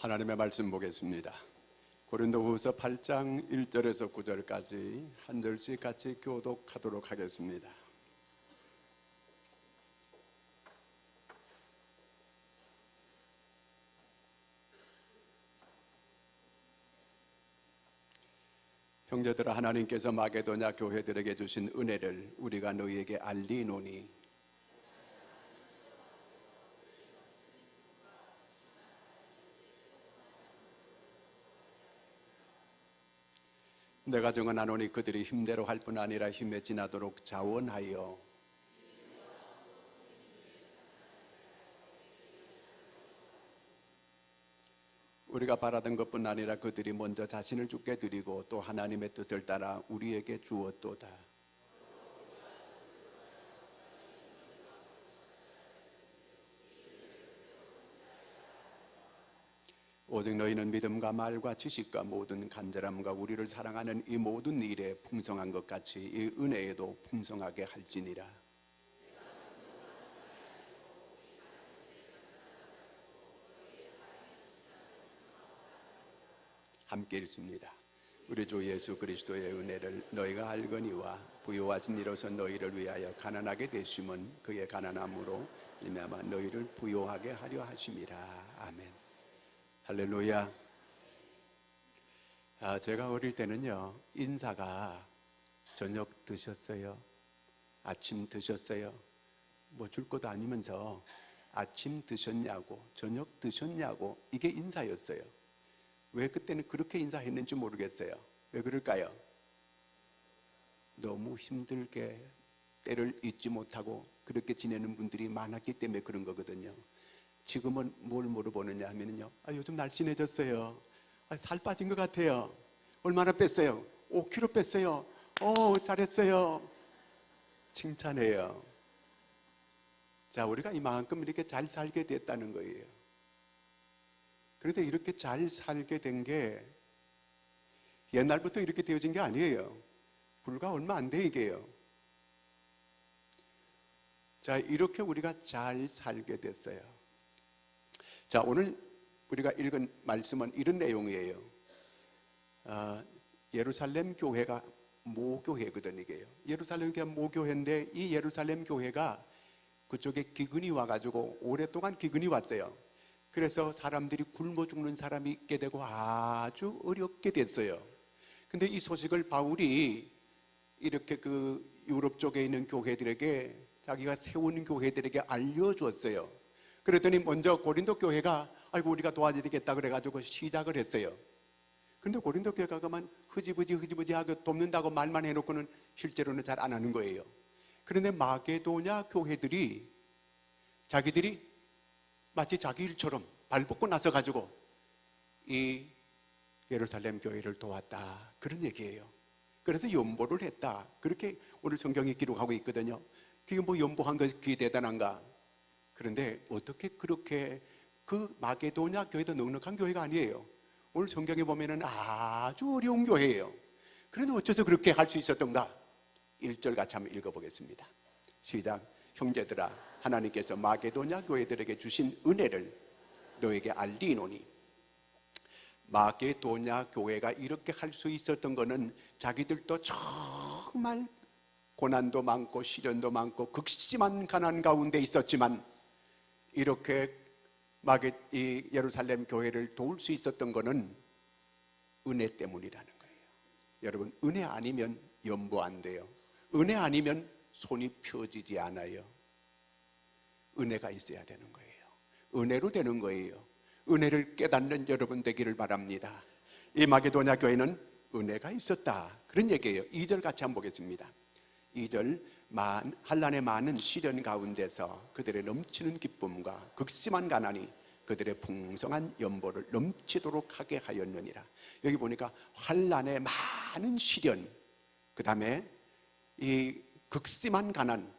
하나님의 말씀 보겠습니다. 고린도후서 8장 1절에서 9절까지 한 절씩 같이 교독하도록 하겠습니다. 형제들아, 하나님께서 마게도냐 교회들에게 주신 은혜를 우리가 너희에게 알리노니 내가 정언하노니 그들이 힘대로 할 뿐 아니라 힘에 지나도록 자원하여 우리가 바라던 것뿐 아니라 그들이 먼저 자신을 주께 드리고 또 하나님의 뜻을 따라 우리에게 주었도다. 오직 너희는 믿음과 말과 지식과 모든 간절함과 우리를 사랑하는 이 모든 일에 풍성한 것 같이 이 은혜에도 풍성하게 할지니라. 함께 읽습니다. 우리 주 예수 그리스도의 은혜를 너희가 알거니와 부요하신 이로서 너희를 위하여 가난하게 되심은 그의 가난함으로 말미암아 너희를 부요하게 하려 하심이라. 아멘. 할렐루야. 제가 어릴 때는요, 인사가 저녁 드셨어요? 아침 드셨어요? 뭐 줄 것도 아니면서 아침 드셨냐고, 저녁 드셨냐고, 이게 인사였어요. 왜 그때는 그렇게 인사했는지 모르겠어요. 왜 그럴까요? 너무 힘들게 때를 잊지 못하고 그렇게 지내는 분들이 많았기 때문에 그런 거거든요. 지금은 뭘 물어보느냐 하면요, 요즘 날씬해졌어요. 살 빠진 것 같아요. 얼마나 뺐어요? 5kg 뺐어요. 잘했어요. 칭찬해요. 자, 우리가 이만큼 이렇게 잘 살게 됐다는 거예요. 그런데 이렇게 잘 살게 된 게 옛날부터 이렇게 되어진 게 아니에요. 불과 얼마 안 돼 이게요. 자, 이렇게 우리가 잘 살게 됐어요. 자, 오늘 우리가 읽은 말씀은 이런 내용이에요. 예루살렘 교회가 모교회거든요. 이게요. 예루살렘 교회가 모교회인데 이 예루살렘 교회가 그쪽에 기근이 와가지고 오랫동안 기근이 왔대요. 그래서 사람들이 굶어 죽는 사람이 있게 되고 아주 어렵게 됐어요. 근데 이 소식을 바울이 이렇게 그 유럽 쪽에 있는 교회들에게, 자기가 세운 교회들에게 알려줬어요. 그랬더니 먼저 고린도 교회가 우리가 도와드리겠다 그래가지고 시작을 했어요. 그런데 고린도 교회가 그만 흐지부지하게 돕는다고 말만 해놓고는 실제로는 잘 안 하는 거예요. 그런데 마게도냐 교회들이 자기들이 마치 자기 일처럼 발벗고 나서 가지고 이 예루살렘 교회를 도왔다, 그런 얘기예요. 그래서 연보를 했다, 그렇게 오늘 성경이 기록하고 있거든요. 그게 뭐 연보한 것이 대단한가? 그런데 어떻게 그렇게, 그 마게도냐 교회도 넉넉한 교회가 아니에요. 오늘 성경에 보면은 아주 어려운 교회예요. 그런데 어째서 그렇게 할 수 있었던가? 1절 같이 한번 읽어보겠습니다. 시작. 형제들아, 하나님께서 마게도냐 교회들에게 주신 은혜를 너에게 알리노니. 마게도냐 교회가 이렇게 할 수 있었던 것은 자기들도 정말 고난도 많고 시련도 많고 극심한 가난 가운데 있었지만 이렇게 이 예루살렘 교회를 도울 수 있었던 것은 은혜 때문이라는 거예요. 여러분, 은혜 아니면 연보 안 돼요. 은혜 아니면 손이 펴지지 않아요. 은혜가 있어야 되는 거예요. 은혜로 되는 거예요. 은혜를 깨닫는 여러분 되기를 바랍니다. 이 마게도냐 교회는 은혜가 있었다, 그런 얘기예요. 2절 같이 한번 보겠습니다. 2절. 한란의 많은 시련 가운데서 그들의 넘치는 기쁨과 극심한 가난이 그들의 풍성한 연보를 넘치도록 하게 하였느니라. 여기 보니까 환난의 많은 시련, 그 다음에 이 극심한 가난,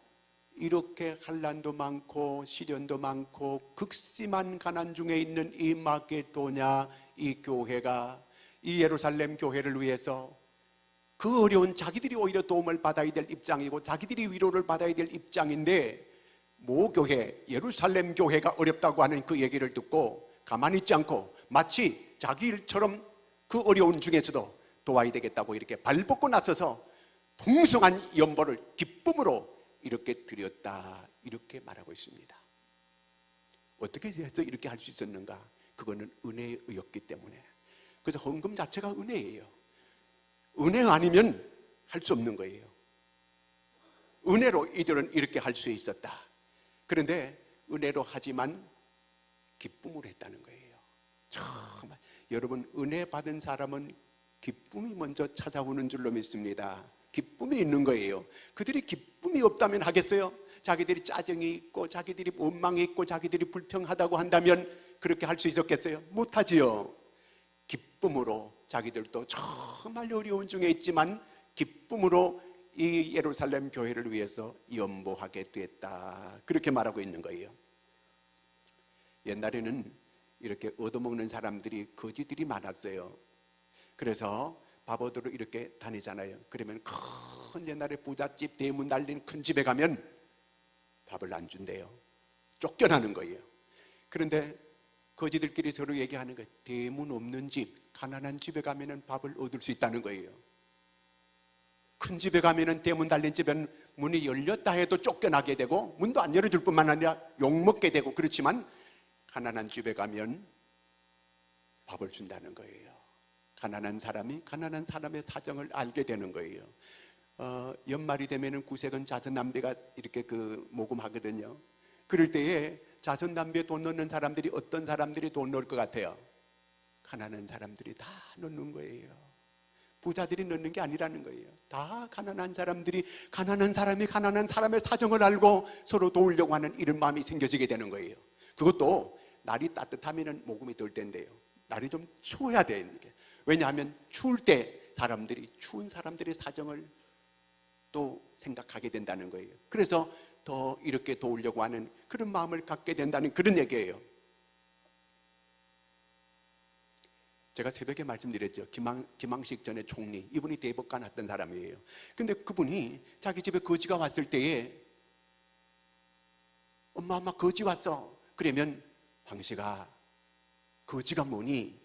이렇게 환난도 많고 시련도 많고 극심한 가난 중에 있는 이 마게도냐 이 교회가 이 예루살렘 교회를 위해서 그 어려운, 자기들이 오히려 도움을 받아야 될 입장이고 자기들이 위로를 받아야 될 입장인데 모교회, 예루살렘 교회가 어렵다고 하는 그 얘기를 듣고 가만히 있지 않고 마치 자기 일처럼 그 어려운 중에서도 도와야 되겠다고 이렇게 발벗고 나서서 풍성한 연보를 기쁨으로 이렇게 드렸다, 이렇게 말하고 있습니다. 어떻게 해서 이렇게 할 수 있었는가? 그거는 은혜에 의였기 때문에. 그래서 헌금 자체가 은혜예요. 은혜 아니면 할 수 없는 거예요. 은혜로 이들은 이렇게 할 수 있었다. 그런데 은혜로 하지만 기쁨으로 했다는 거예요. 정말 여러분, 은혜 받은 사람은 기쁨이 먼저 찾아오는 줄로 믿습니다. 기쁨이 있는 거예요. 그들이 기쁨이 없다면 하겠어요? 자기들이 짜증이 있고 자기들이 원망이 있고 자기들이 불평하다고 한다면 그렇게 할 수 있었겠어요? 못하지요. 기쁨으로, 자기들도 정말 어려운 중에 있지만 기쁨으로 이 예루살렘 교회를 위해서 연보하게 됐다, 그렇게 말하고 있는 거예요. 옛날에는 이렇게 얻어먹는 사람들이, 거지들이 많았어요. 그래서 밥 얻으러 이렇게 다니잖아요. 그러면 큰 옛날에 부잣집 대문 달린 큰 집에 가면 밥을 안 준대요. 쫓겨나는 거예요. 그런데 거지들끼리 서로 얘기하는 거예요. 대문 없는 집, 가난한 집에 가면 밥을 얻을 수 있다는 거예요. 큰 집에 가면, 대문 달린 집에는 문이 열렸다 해도 쫓겨나게 되고 문도 안 열어줄 뿐만 아니라 욕먹게 되고, 그렇지만 가난한 집에 가면 밥을 준다는 거예요. 가난한 사람이 가난한 사람의 사정을 알게 되는 거예요. 연말이 되면은 구색은 자선남배가 이렇게 모금하거든요. 그럴 때에 자선남배에 돈 넣는 사람들이, 어떤 사람들이 돈 넣을 것 같아요? 가난한 사람들이 다 넣는 거예요. 부자들이 넣는 게 아니라는 거예요. 다 가난한 사람들이, 가난한 사람이 가난한 사람의 사정을 알고 서로 도우려고 하는 이런 마음이 생겨지게 되는 거예요. 그것도 날이 따뜻하면 모금이 덜 텐데요, 날이 좀 추워야 돼요. 왜냐하면 추울 때 사람들이, 추운 사람들의 사정을 또 생각하게 된다는 거예요. 그래서 더 이렇게 도우려고 하는 그런 마음을 갖게 된다는 그런 얘기예요. 제가 새벽에 말씀드렸죠. 김항식 전에 총리, 이분이 대법관 했던 사람이에요. 근데 그분이 자기 집에 거지가 왔을 때에, 엄마 거지 왔어. 그러면 황씨가, 거지가 뭐니?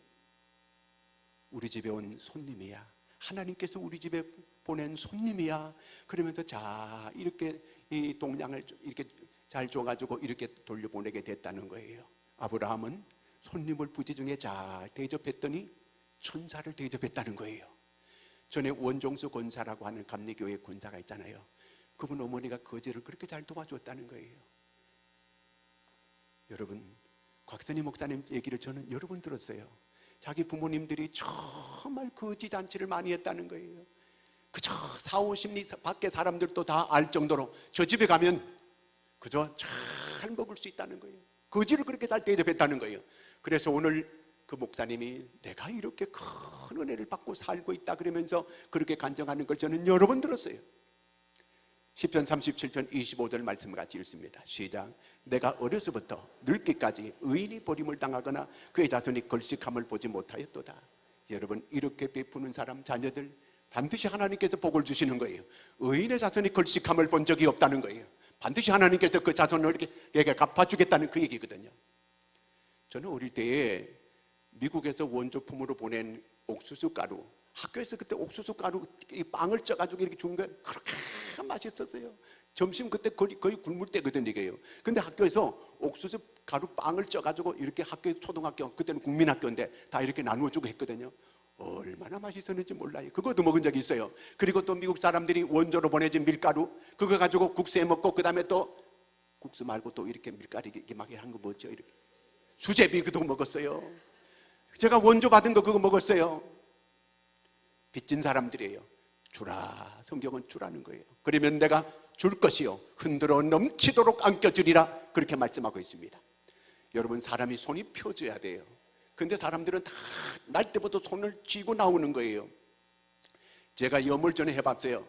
우리 집에 온 손님이야. 하나님께서 우리 집에 보낸 손님이야. 그러면서 자, 이렇게 이 동량을 이렇게 잘 줘가지고 이렇게 돌려보내게 됐다는 거예요. 아브라함은 손님을 부지중에 잘 대접했더니 천사를 대접했다는 거예요. 전에 원종수 권사라고 하는 감리교회 권사가 있잖아요. 그분 어머니가 거지를 그렇게 잘 도와줬다는 거예요. 여러분, 곽선희 목사님 얘기를 저는 여러 번 들었어요. 자기 부모님들이 정말 거지 잔치를 많이 했다는 거예요. 그저 4, 50리 밖에 사람들도 다 알 정도로 저 집에 가면 그저 잘 먹을 수 있다는 거예요. 거지를 그렇게 잘 대접했다는 거예요. 그래서 오늘 그 목사님이 내가 이렇게 큰 은혜를 받고 살고 있다 그러면서 그렇게 간증하는 걸 저는 여러 번 들었어요. 시편 37편 25절 말씀을 같이 읽습니다. 시작. 내가 어려서부터 늙기까지 의인이 버림을 당하거나 그의 자손이 걸식함을 보지 못하였도다. 여러분, 이렇게 베푸는 사람, 자녀들 반드시 하나님께서 복을 주시는 거예요. 의인의 자손이 걸식함을 본 적이 없다는 거예요. 반드시 하나님께서 그 자손을 이렇게 갚아주겠다는 그 얘기거든요. 저는 어릴 때에 미국에서 원조품으로 보낸 옥수수 가루, 학교에서 그때 옥수수 가루 빵을 쪄가지고 이렇게 준 거 그렇게 맛있었어요. 점심 그때 거의 굶을 때거든요, 이게요. 근데 학교에서 옥수수 가루 빵을 쪄가지고 이렇게 학교, 초등학교, 그때는 국민학교인데 다 이렇게 나누어주고 했거든요. 얼마나 맛있었는지 몰라요. 그것도 먹은 적이 있어요. 그리고 또 미국 사람들이 원조로 보내준 밀가루, 그거 가지고 국수에 먹고, 그 다음에 또 국수 말고 또 이렇게 밀가루 이렇게 막 한 거 뭐죠? 이렇게 수제비 그거 먹었어요. 제가 원조 받은 거 그거 먹었어요. 빚진 사람들이에요. 주라, 성경은 주라는 거예요. 그러면 내가 줄 것이요 흔들어 넘치도록 안겨주리라, 그렇게 말씀하고 있습니다. 여러분, 사람이 손이 펴져야 돼요. 근데 사람들은 다 날 때부터 손을 쥐고 나오는 거예요. 제가 염을 전에 해봤어요.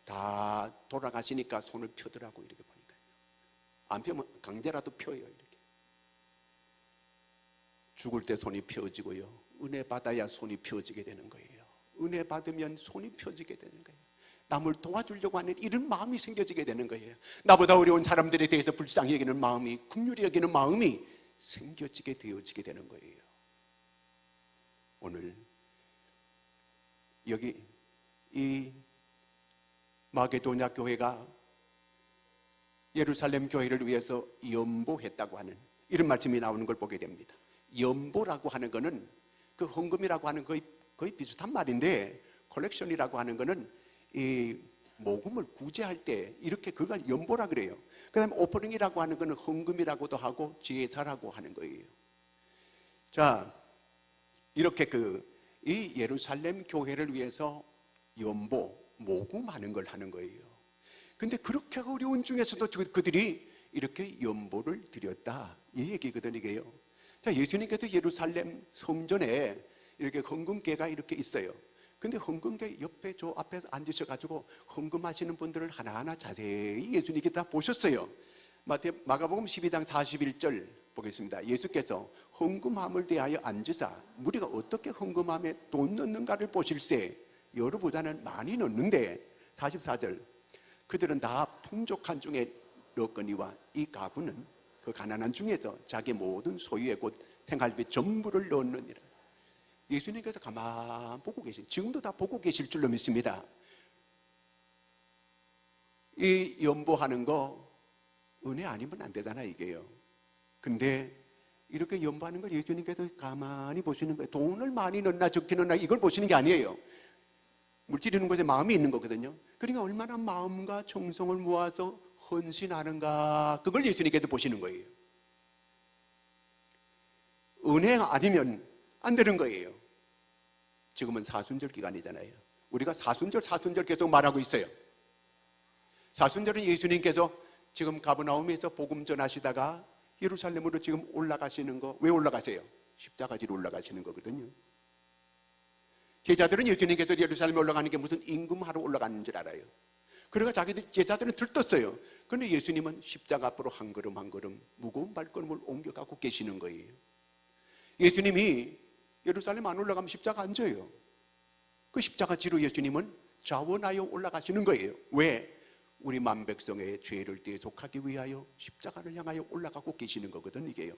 다 돌아가시니까 손을 펴더라고, 이렇게 보니까요. 안 펴면 강제라도 펴요, 이렇게. 죽을 때 손이 펴지고요, 은혜 받아야 손이 펴지게 되는 거예요. 은혜 받으면 손이 펴지게 되는 거예요. 남을 도와주려고 하는 이런 마음이 생겨지게 되는 거예요. 나보다 어려운 사람들에 대해서 불쌍히 여기는 마음이, 긍휼히 여기는 마음이 생겨지게 되어지게 되는 거예요. 오늘 여기 이 마게도냐 교회가 예루살렘 교회를 위해서 연보했다고 하는 이런 말씀이 나오는 걸 보게 됩니다. 연보라고 하는 거는 그 헌금이라고 하는 거의 비슷한 말인데, 컬렉션이라고 하는 거는 이 모금을 구제할 때 이렇게 그걸 연보라 그래요. 그 다음에 오퍼링이라고 하는 거는 헌금이라고도 하고 제사라고 하는 거예요. 자, 이렇게 이 예루살렘 교회를 위해서 연보, 모금하는 걸 하는 거예요. 근데 그렇게 어려운 중에서도 그들이 이렇게 연보를 드렸다, 이 얘기거든요, 이게요. 자, 예수님께서 예루살렘 성전에 이렇게 헌금계가 이렇게 있어요. 근데 헌금계 옆에 저 앞에서 앉으셔가지고 헌금하시는 분들을 하나하나 자세히 예수님께 다 보셨어요. 마가복음 12장 41절 보겠습니다. 예수께서 헌금함을 대하여 앉으사 무리가 어떻게 헌금함에 돈 넣는가를 보실세. 여러보다는 많이 넣는데, 44절, 그들은 다 풍족한 중에 넣거니와 이 가부는 그 가난한 중에서 자기 모든 소유의 곧 생활비 전부를 넣느니라. 예수님께서 가만 보고 계신, 지금도 다 보고 계실 줄로 믿습니다. 이 연보하는 거 은혜 아니면 안 되잖아, 이게요. 근데 이렇게 연보하는 걸 예수님께서 가만히 보시는 거예요. 돈을 많이 넣나 적게 넣나 이걸 보시는 게 아니에요. 물질이 있는 곳에 마음이 있는 거거든요. 그러니까 얼마나 마음과 정성을 모아서 헌신하는가, 그걸 예수님께서 보시는 거예요. 은혜 아니면 안 되는 거예요. 지금은 사순절 기간이잖아요. 우리가 사순절 계속 말하고 있어요. 사순절은 예수님께서 지금 가버나움에서 복음 전하시다가 예루살렘으로 지금 올라가시는 거, 왜 올라가세요? 십자가지로 올라가시는 거거든요. 제자들은 예수님께서 예루살렘에 올라가는 게 무슨 임금하러 올라가는 줄 알아요. 그러니까 자기들 제자들은 들떴어요. 그런데 예수님은 십자가 앞으로 한 걸음 한 걸음 무거운 발걸음을 옮겨가고 계시는 거예요. 예수님이 예루살렘 안 올라가면 십자가 안 져요. 그 십자가지로 예수님은 자원하여 올라가시는 거예요. 왜? 우리 만백성의 죄를 대속하기 위하여 십자가를 향하여 올라가고 계시는 거거든, 이게요.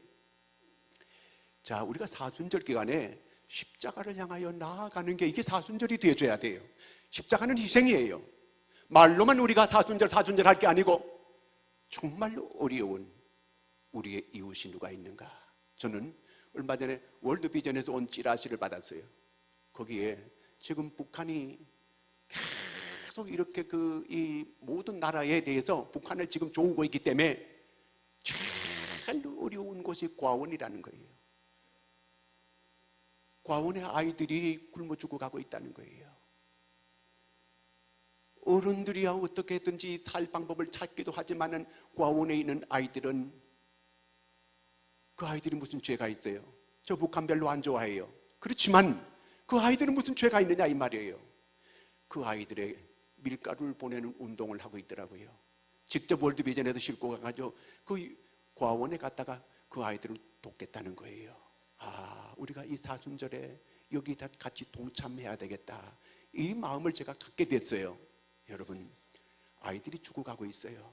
자, 우리가 사순절 기간에 십자가를 향하여 나아가는 게, 이게 사순절이 되어줘야 돼요. 십자가는 희생이에요. 말로만 우리가 사순절 할 게 아니고 정말로 어려운 우리의 이웃이 누가 있는가. 저는 얼마 전에 월드비전에서 온 찌라시를 받았어요. 거기에 지금 북한이 계속 이렇게 이 모든 나라에 대해서 북한을 지금 좋고 있기 때문에 제일 어려운 곳이 과원이라는 거예요. 과원의 아이들이 굶어 죽어가고 있다는 거예요. 어른들이야 어떻게든지 살 방법을 찾기도 하지만은 과원에 있는 아이들은, 그 아이들이 무슨 죄가 있어요? 저 북한 별로 안 좋아해요. 그렇지만 그 아이들은 무슨 죄가 있느냐 이 말이에요. 그 아이들의 밀가루를 보내는 운동을 하고 있더라고요. 직접 월드비전에도 싣고 가가지고 그 과원에 갔다가 그 아이들을 돕겠다는 거예요. 아, 우리가 이 사순절에 여기 다 같이 동참해야 되겠다, 이 마음을 제가 갖게 됐어요. 여러분, 아이들이 죽어가고 있어요.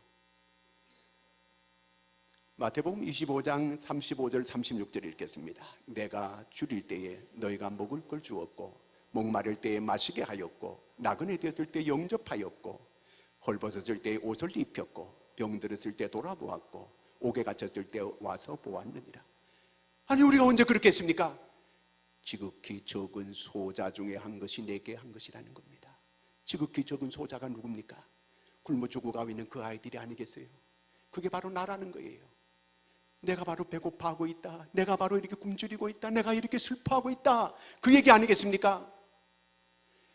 마태복음 25장 35절 36절 읽겠습니다. 내가 줄일 때에 너희가 먹을 걸 주었고, 목마를 때에 마시게 하였고, 나그네 되었을 때 영접하였고, 헐벗었을 때에 옷을 입혔고, 병들었을 때 돌아보았고, 옥에 갇혔을 때 와서 보았느니라. 아니, 우리가 언제 그렇게 했습니까? 지극히 적은 소자 중에 한 것이 내게 한 것이라는 겁니다. 지극히 적은 소자가 누굽니까? 굶어 죽어가고 있는 그 아이들이 아니겠어요? 그게 바로 나라는 거예요. 내가 바로 배고파하고 있다, 내가 바로 이렇게 굶주리고 있다, 내가 이렇게 슬퍼하고 있다, 그 얘기 아니겠습니까?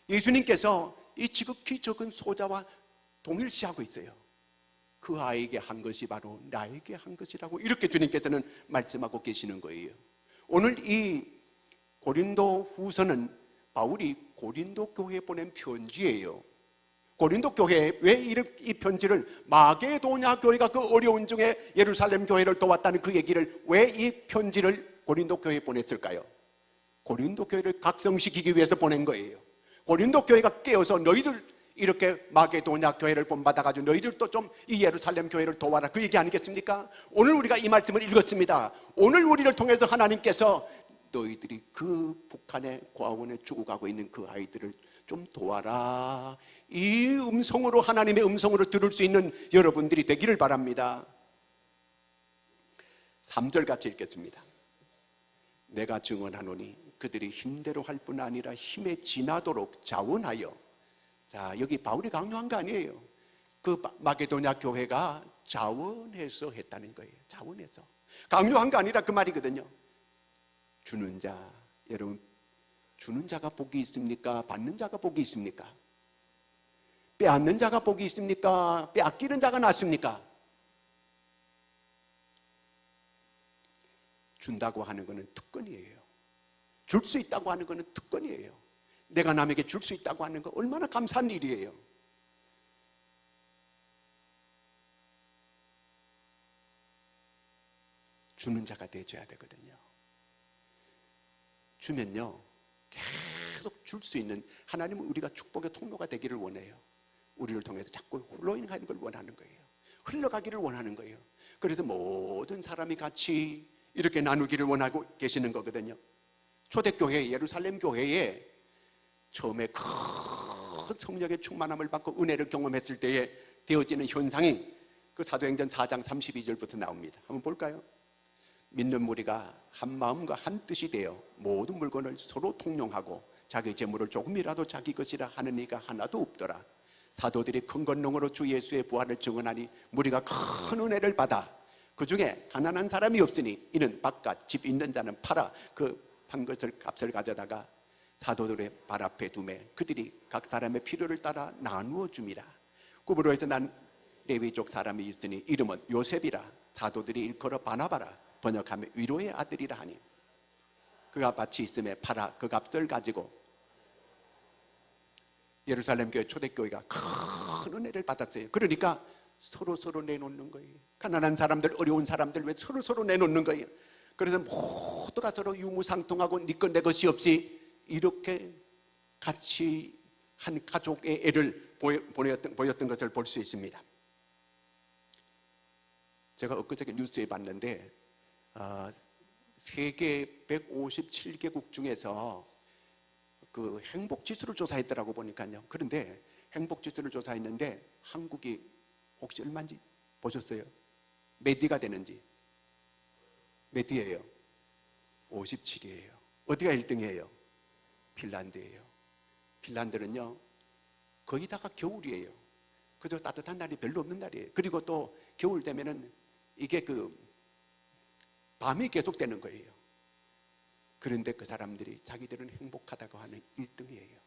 예수님께서 이 지극히 적은 소자와 동일시하고 있어요. 그 아이에게 한 것이 바로 나에게 한 것이라고 이렇게 주님께서는 말씀하고 계시는 거예요. 오늘 이 고린도 후서는 바울이 고린도 교회에 보낸 편지예요. 고린도 교회에 왜 이 편지를, 마게도냐 교회가 그 어려운 중에 예루살렘 교회를 도왔다는 그 얘기를 왜 이 편지를 고린도 교회에 보냈을까요? 고린도 교회를 각성시키기 위해서 보낸 거예요. 고린도 교회가 깨어서 너희들 이렇게 마게도냐 교회를 본받아가지고 너희들도 좀 이 예루살렘 교회를 도와라, 그 얘기 아니겠습니까? 오늘 우리가 이 말씀을 읽었습니다. 오늘 우리를 통해서 하나님께서 너희들이 그 북한의 고아원에 죽어가고 있는 그 아이들을 좀 도와라. 이 음성으로, 하나님의 음성으로 들을 수 있는 여러분들이 되기를 바랍니다. 3절 같이 읽겠습니다. 내가 증언하노니 그들이 힘대로 할 뿐 아니라 힘에 지나도록 자원하여. 자, 여기 바울이 강요한 거 아니에요. 그 마게도냐 교회가 자원해서 했다는 거예요. 자원해서. 강요한 거 아니라 그 말이거든요. 주는 자, 여러분, 주는 자가 복이 있습니까? 받는 자가 복이 있습니까? 빼앗는 자가 복이 있습니까? 빼앗기는 자가 낫습니까? 준다고 하는 것은 특권이에요. 줄 수 있다고 하는 것은 특권이에요. 내가 남에게 줄 수 있다고 하는 거 얼마나 감사한 일이에요. 주는 자가 되어야 되거든요. 주면요, 계속 줄 수 있는, 하나님은 우리가 축복의 통로가 되기를 원해요. 우리를 통해서 자꾸 흘러가는 걸 원하는 거예요. 흘러가기를 원하는 거예요. 그래서 모든 사람이 같이 이렇게 나누기를 원하고 계시는 거거든요. 초대교회, 예루살렘 교회에 처음에 큰 성령의 충만함을 받고 은혜를 경험했을 때에 되어지는 현상이 그 사도행전 4장 32절부터 나옵니다. 한번 볼까요? 믿는 무리가 한 마음과 한 뜻이 되어 모든 물건을 서로 통용하고 자기 재물을 조금이라도 자기 것이라 하는 이가 하나도 없더라. 사도들이 큰 권능으로 주 예수의 부활을 증언하니 무리가 큰 은혜를 받아 그 중에 가난한 사람이 없으니 이는 바깥 집 있는 자는 팔아 그 판 것을 값을 가져다가 사도들의 발 앞에 두매 그들이 각 사람의 필요를 따라 나누어 줌이라. 구브로에서 난 레위족 사람이 있으니 이름은 요셉이라. 사도들이 일컬어 바나바라. 번역하면 위로의 아들이라 하니 그가 밭이 있음에 팔아 그 값을 가지고. 예루살렘 교회 초대교회가 큰 은혜를 받았어요. 그러니까 서로 내놓는 거예요. 가난한 사람들, 어려운 사람들 왜 서로 내놓는 거예요. 그래서 모두가 서로 유무상통하고 네 것 내 것이 없이 이렇게 같이 한 가족의 애를 보였던 것을 볼 수 있습니다. 제가 엊그저께 뉴스에 봤는데 세계 157개국 중에서 그 행복지수를 조사했더라고 보니까요. 그런데 행복지수를 조사했는데 한국이 혹시 얼마인지 보셨어요? 몇 위가 되는지? 몇 위예요? 57위예요. 어디가 1등이에요? 핀란드예요. 핀란드는요 거의 다가 겨울이에요. 그저 따뜻한 날이 별로 없는 날이에요. 그리고 또 겨울 되면은 이게 그 밤이 계속되는 거예요. 그런데 그 사람들이 자기들은 행복하다고 하는 1등이에요.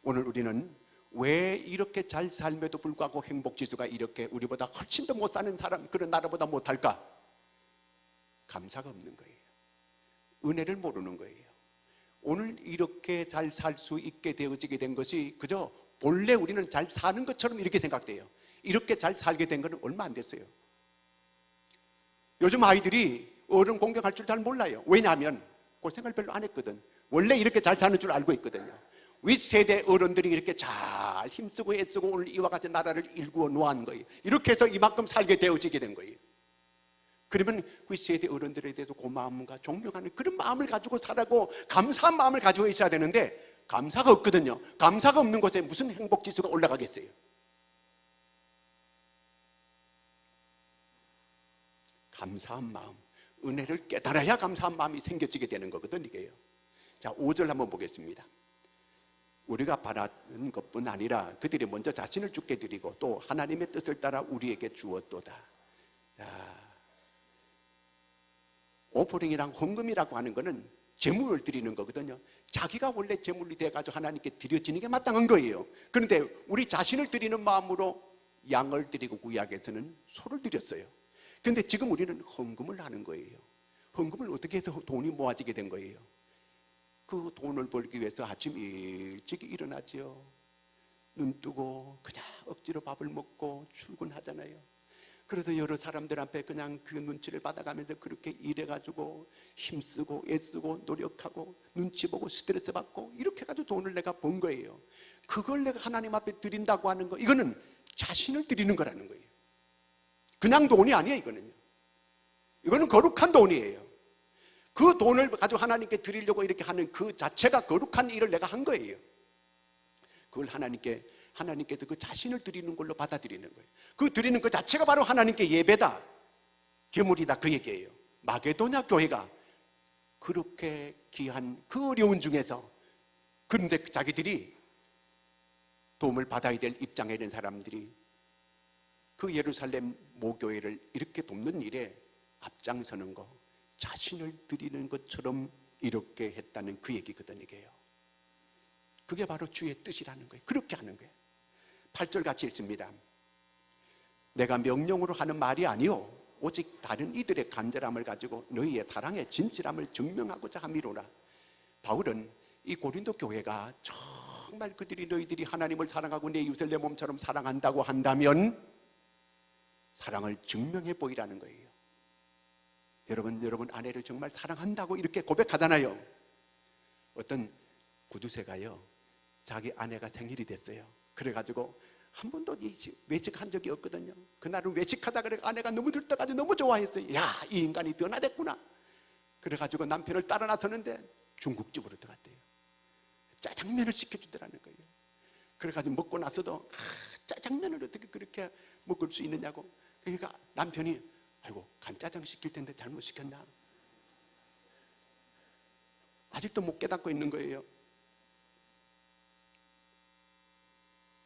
오늘 우리는 왜 이렇게 잘 삶에도 불구하고 행복지수가 이렇게 우리보다 훨씬 더 못 사는 사람, 그런 나라보다 못할까? 감사가 없는 거예요. 은혜를 모르는 거예요. 오늘 이렇게 잘 살 수 있게 되어지게 된 것이 그저 본래 우리는 잘 사는 것처럼 이렇게 생각돼요. 이렇게 잘 살게 된 것은 얼마 안 됐어요. 요즘 아이들이 어른 공경할 줄 잘 몰라요. 왜냐하면 고생을 별로 안 했거든. 원래 이렇게 잘 사는 줄 알고 있거든요. 윗세대 어른들이 이렇게 잘 힘쓰고 애쓰고 오늘 이와 같은 나라를 일구어 놓은 거예요. 이렇게 해서 이만큼 살게 되어지게 된 거예요. 그러면 윗세대 어른들에 대해서 고마움과 존경하는 그런 마음을 가지고 살아고 감사한 마음을 가지고 있어야 되는데 감사가 없거든요. 감사가 없는 곳에 무슨 행복지수가 올라가겠어요? 감사한 마음, 은혜를 깨달아야 감사한 마음이 생겨지게 되는 거거든 이게요. 자, 5절 한번 보겠습니다. 우리가 바라는 것뿐 아니라 그들이 먼저 자신을 주께 드리고 또 하나님의 뜻을 따라 우리에게 주었도다. 자, 오퍼링이랑 헌금이라고 하는 거는 제물을 드리는 거거든요. 자기가 원래 제물이 돼가지고 하나님께 드려지는 게 마땅한 거예요. 그런데 우리 자신을 드리는 마음으로 양을 드리고 구약에서는 소를 드렸어요. 그런데 지금 우리는 헌금을 하는 거예요. 헌금을 어떻게 해서 돈이 모아지게 된 거예요? 그 돈을 벌기 위해서 아침 일찍 일어나지요. 눈 뜨고 그냥 억지로 밥을 먹고 출근하잖아요. 그래서 여러 사람들 앞에 그냥 그 눈치를 받아가면서 그렇게 일해가지고 힘쓰고 애쓰고 노력하고 눈치 보고 스트레스 받고 이렇게 해가지고 돈을 내가 번 거예요. 그걸 내가 하나님 앞에 드린다고 하는 거, 이거는 자신을 드리는 거라는 거예요. 그냥 돈이 아니에요. 이거는요, 이거는 거룩한 돈이에요. 그 돈을 가지고 하나님께 드리려고 이렇게 하는 그 자체가 거룩한 일을 내가 한 거예요. 그걸 하나님께도 그 자신을 드리는 걸로 받아들이는 거예요. 그 드리는 그 자체가 바로 하나님께 예배다, 제물이다, 그 얘기예요. 마게도냐 교회가 그렇게 귀한 그 어려운 중에서, 그런데 자기들이 도움을 받아야 될 입장에 있는 사람들이 그 예루살렘 모교회를 이렇게 돕는 일에 앞장서는 거, 자신을 드리는 것처럼 이렇게 했다는 그 얘기거든. 이게요, 그게 바로 주의 뜻이라는 거예요. 그렇게 하는 거예요. 8절 같이 읽습니다. 내가 명령으로 하는 말이 아니요 오직 다른 이들의 간절함을 가지고 너희의 사랑의 진실함을 증명하고자 함이로라. 바울은 이 고린도 교회가 정말 너희들이 하나님을 사랑하고 내 이웃을 내 몸처럼 사랑한다고 한다면 사랑을 증명해 보이라는 거예요. 여러분 아내를 정말 사랑한다고 이렇게 고백하잖아요. 어떤 구두쇠가요, 자기 아내가 생일이 됐어요. 그래가지고 한 번도 외식한 적이 없거든요. 그날은 외식하다 그래 아내가 너무 들떠가지고 너무 좋아했어요. 야, 이 인간이 변화됐구나. 그래가지고 남편을 따라 나섰는데 중국집으로 들어갔대요. 짜장면을 시켜주더라는 거예요. 그래가지고 먹고 나서도 짜장면을 어떻게 그렇게 먹을 수 있느냐고. 그러니까 남편이 아이고 간짜장 시킬 텐데 잘못 시켰나? 아직도 못 깨닫고 있는 거예요.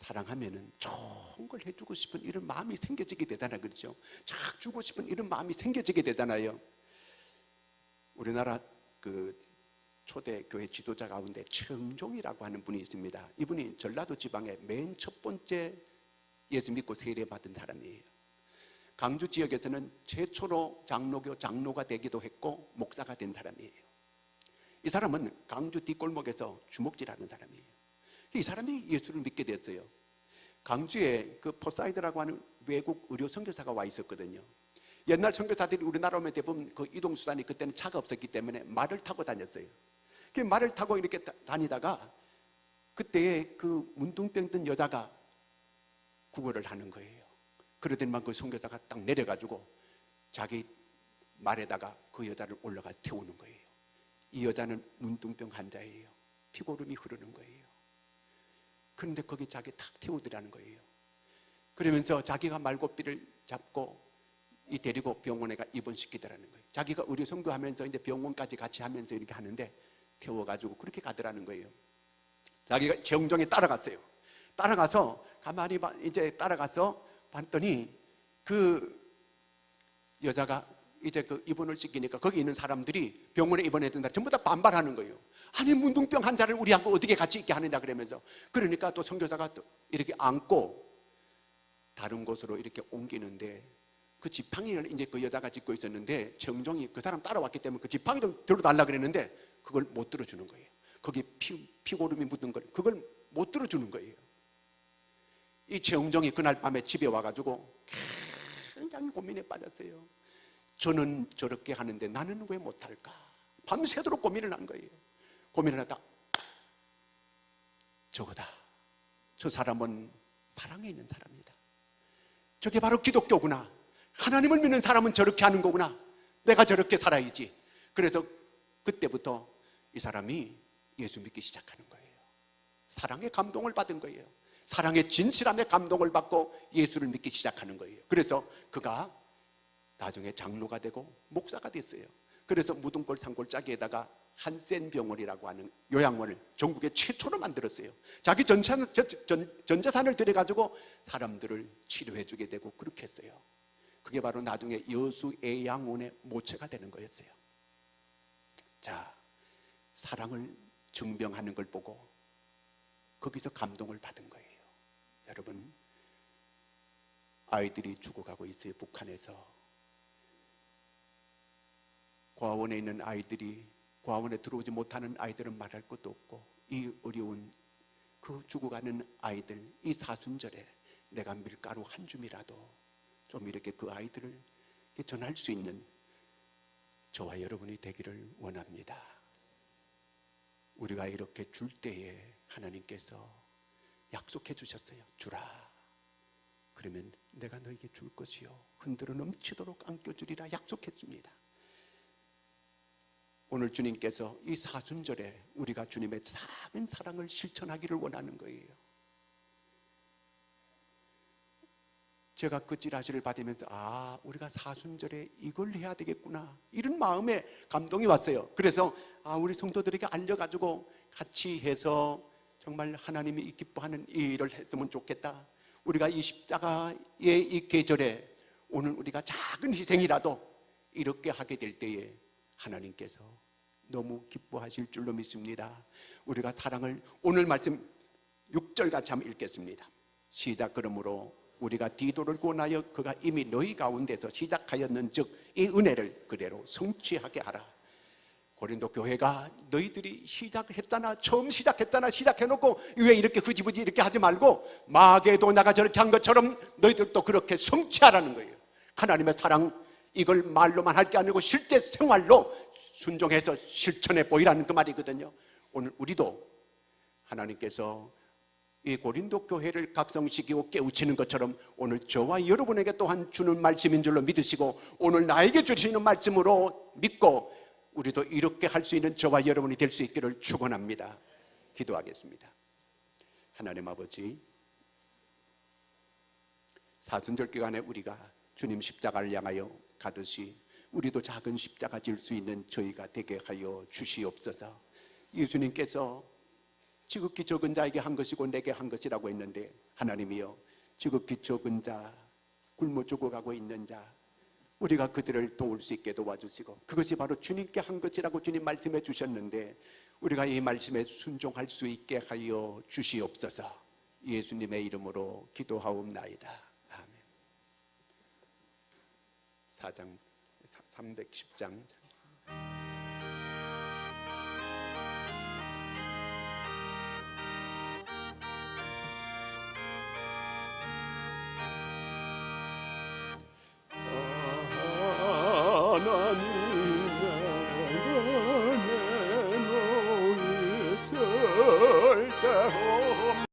사랑하면은 좋은 걸 해주고 싶은 이런 마음이 생겨지게 되잖아요. 그렇죠? 쫙 주고 싶은 이런 마음이 생겨지게 되잖아요. 우리나라 그 초대 교회 지도자 가운데 최응종이라고 하는 분이 있습니다. 이분이 전라도 지방의 맨 첫 번째 예수 믿고 세례받은 사람이에요. 강주 지역에서는 최초로 장로가 되기도 했고 목사가 된 사람이에요. 이 사람은 강주 뒷골목에서 주먹질하는 사람이에요. 이 사람이 예수를 믿게 됐어요. 강주에 그 포사이드라고 하는 외국 의료 선교사가 와 있었거든요. 옛날 선교사들이 우리나라 오면 대부분 그 이동수단이 그때는 차가 없었기 때문에 말을 타고 다녔어요. 그 말을 타고 이렇게 다니다가 그때에 그 문둥병 든 여자가 구걸을 하는 거예요. 그러더니만 그 선교사가 딱 내려가지고 자기 말에다가 그 여자를 올라가 태우는 거예요. 이 여자는 문둥병 환자예요. 피고름이 흐르는 거예요. 그런데 거기 자기 탁 태우더라는 거예요. 그러면서 자기가 말고삐를 잡고 데리고 병원에 입원시키더라는 거예요. 자기가 의료 선교하면서 이제 병원까지 같이 하면서 이렇게 하는데 태워가지고 그렇게 가더라는 거예요. 자기가 최응종에 따라갔어요. 따라가서 가만히 이제 따라가서 봤더니 그 여자가 이제 그 입원을 시키니까 거기 있는 사람들이 병원에 입원했던 날 전부 다 반발하는 거예요. 아니 문둥병 환자를 우리하고 어떻게 같이 있게 하느냐 그러면서. 그러니까 또 선교사가 또 이렇게 안고 다른 곳으로 이렇게 옮기는데 그 지팡이를 이제 그 여자가 짚고 있었는데 최응종이 그 사람 따라왔기 때문에 그 지팡이 좀 들어달라 그랬는데 그걸 못 들어주는 거예요. 거기 피고름이 묻은 걸 그걸 못 들어주는 거예요. 이 최응종이 그날 밤에 집에 와가지고 굉장히 고민에 빠졌어요. 저는 저렇게 하는데 나는 왜 못할까? 밤새도록 고민을 한 거예요. 고민을 하다 저거다. 저 사람은 사랑에 있는 사람이다. 저게 바로 기독교구나. 하나님을 믿는 사람은 저렇게 하는 거구나. 내가 저렇게 살아야지. 그래서 그때부터 이 사람이 예수 믿기 시작하는 거예요. 사랑의 감동을 받은 거예요. 사랑의 진실함에 감동을 받고 예수를 믿기 시작하는 거예요. 그래서 그가 나중에 장로가 되고 목사가 됐어요. 그래서 무등골 산골짜기에다가 한센병원이라고 하는 요양원을 전국에 최초로 만들었어요. 자기 전 재산을 들여가지고 사람들을 치료해주게 되고 그렇게 했어요. 그게 바로 나중에 여수애양원의 모체가 되는 거였어요. 자, 사랑을 증명하는 걸 보고 거기서 감동을 받은 거예요. 여러분, 아이들이 죽어가고 있어요. 북한에서 고아원에 있는 아이들이, 고아원에 들어오지 못하는 아이들은 말할 것도 없고, 이 어려운 그 죽어가는 아이들, 이 사순절에 내가 밀가루 한 줌이라도 좀 이렇게 그 아이들을 전할 수 있는 저와 여러분이 되기를 원합니다. 우리가 이렇게 줄 때에 하나님께서 약속해 주셨어요. 주라. 그러면 내가 너에게 줄 것이요 흔들어 넘치도록 안겨주리라 약속해 줍니다. 오늘 주님께서 이 사순절에 우리가 주님의 작은 사랑을 실천하기를 원하는 거예요. 제가 그 찌라시를 받으면서 우리가 사순절에 이걸 해야 되겠구나, 이런 마음에 감동이 왔어요. 그래서 우리 성도들에게 알려가지고 같이 해서 정말 하나님이 기뻐하는 이 일을 했으면 좋겠다. 우리가 이 십자가의 이 계절에 오늘 우리가 작은 희생이라도 이렇게 하게 될 때에 하나님께서 너무 기뻐하실 줄로 믿습니다. 우리가 사랑을, 오늘 말씀 6절 같이 한번 읽겠습니다. 시작. 그러므로 우리가 디도를 권하여 그가 이미 너희 가운데서 시작하였는즉 이 은혜를 그대로 성취하게 하라. 고린도 교회가 너희들이 시작했잖아, 처음 시작했잖아, 시작해놓고 왜 이렇게 흐지부지 이렇게 하지 말고 마게도냐가 저렇게 한 것처럼 너희들도 그렇게 성취하라는 거예요. 하나님의 사랑, 이걸 말로만 할 게 아니고 실제 생활로 순종해서 실천해 보이라는 그 말이거든요. 오늘 우리도 하나님께서 이 고린도 교회를 각성시키고 깨우치는 것처럼 오늘 저와 여러분에게 또한 주는 말씀인 줄로 믿으시고 오늘 나에게 주시는 말씀으로 믿고 우리도 이렇게 할 수 있는 저와 여러분이 될 수 있기를 축원합니다. 기도하겠습니다. 하나님 아버지, 사순절 기간에 우리가 주님 십자가를 향하여 가듯이 우리도 작은 십자가 질 수 있는 저희가 되게 하여 주시옵소서. 예수님께서 지극히 적은 자에게 한 것이고 내게 한 것이라고 했는데, 하나님이여, 지극히 적은 자, 굶어 죽어가고 있는 자, 우리가 그들을 도울 수 있게 도와주시고 그것이 바로 주님께 한 것이라고 주님 말씀해 주셨는데 우리가 이 말씀에 순종할 수 있게 하여 주시옵소서. 예수님의 이름으로 기도하옵나이다. 아멘. 4장 310장